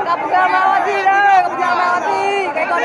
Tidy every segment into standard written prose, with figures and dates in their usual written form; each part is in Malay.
Keputusan Mawati dah, keputusan Mawati. Kau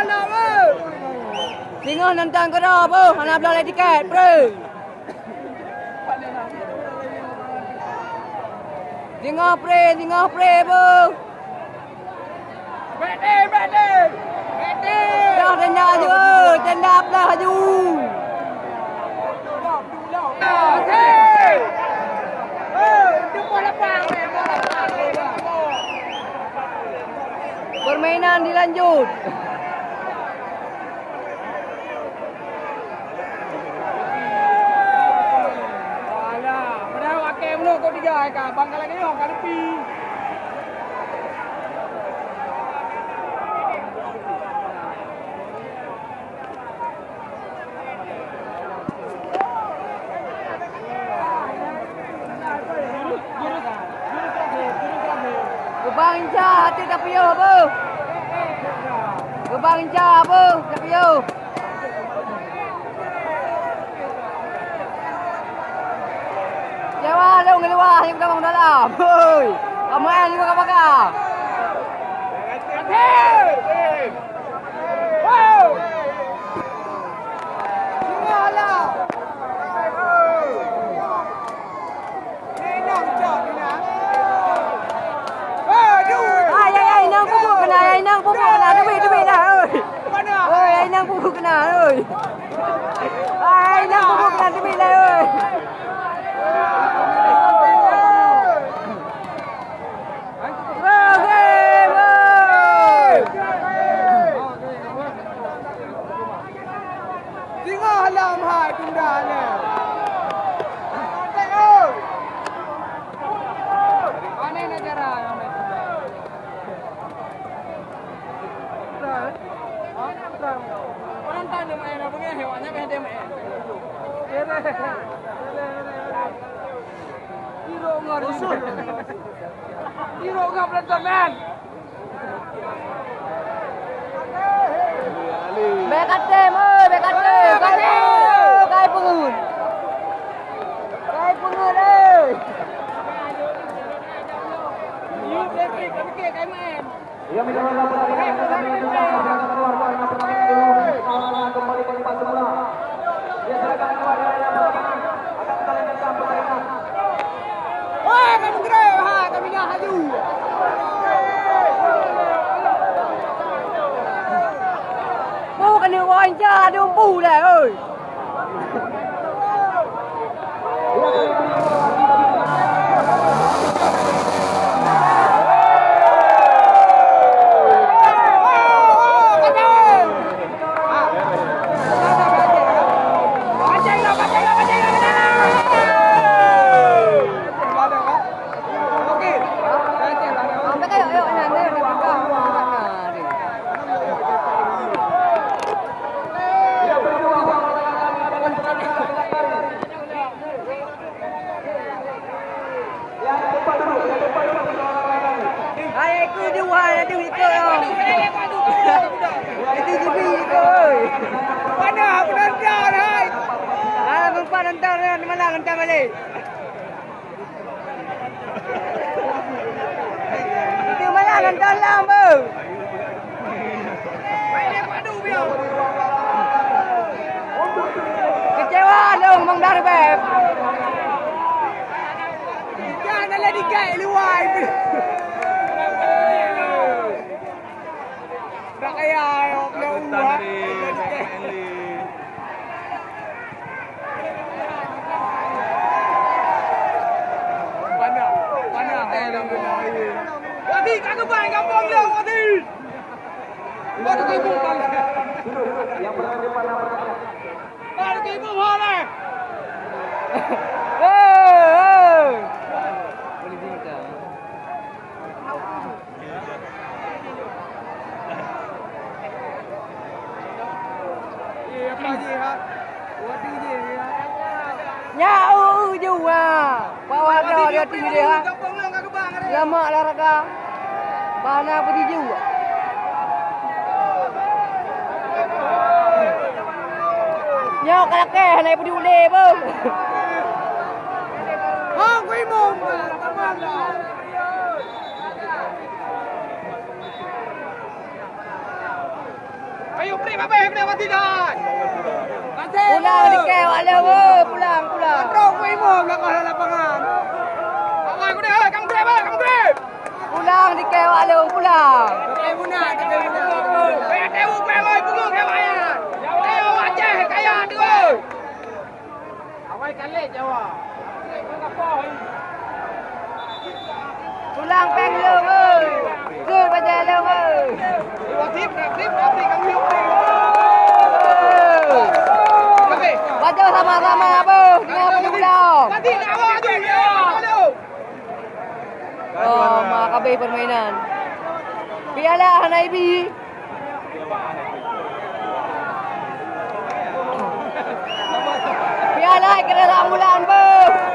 dah pun. Tengok nonton kau dah apa? Mana beli tiket, bro? Tengok pre, bro. Ready. Dah tenda je, tenda belah je. Okey. Bola lapang. Permainan dilanjut. Kau tiga kan, bangkal lagi orang kali pi. Gebang inca hati tak piyo apa? Gebang inca apa? Tak piyo. Jawa dong keluar yang kita dalam. Hoi. Amalan juga kapakah? Wow. Singalah. Nenang jat ni nak. Ai nang pupuk kena, duit dah oi. Mana? Oi, ai nang pupuk kena oi. Ai nang pupuk kena duit dah oi. Halam hai tunda ni. Tengok. Mana negara yang ni? Orang tanya main apa ni? Hewannya kan dia main. Hero ngor. Hero ngor pelan man. Bekatem ơi, Kai pengun ơi. Yuk Detik, kami ke kai main. Ya minta maaf kami kembali ke tempat semula. Ya silakan keluar dari akan kita lanjutkan pertandingan. Wah, kami gerak, kami dah haju. Kena wawancara ada umpu dah oi. Abang nonton di mana nonton balik. Di mana nonton lah, bang. Kecewa dong Bang Darbeb. Janganlah dikai luar itu. Dah kaya nak uang. Wadi kagak baik kampung dia Wadi. Baru ke ibu bang. Yang berada di depan namanya. Baru ke ibu boleh. Boleh bincang. Iya pagi ha. Wadi je ya. Nyau juga. Bawa dia tinggi dia. Lama lah raga. Bana pergi juga. Nyau kalakeh naik pergi ule bang. Ha, kui mong. Ayo beri apa yang dia mati dah. Pulang dikeh wala we, pulang. Terus kui mong nak ke lapangan. Awak ku dah, kamu beri. Pulang dikeh wala pulang. Dikeh guna. Kaya tewu peloi punggung kaya. Tewu Aceh kaya tu. Awak kale Jawa. Pulang peng long ơi. Cứ baca long ơi. Tip kamu yuk. Baca sama-sama apa? Dengan pulang. Nanti awak tu. Oh, makabay permainan. Piala Hanaibi. Piala kena rambulan, bang.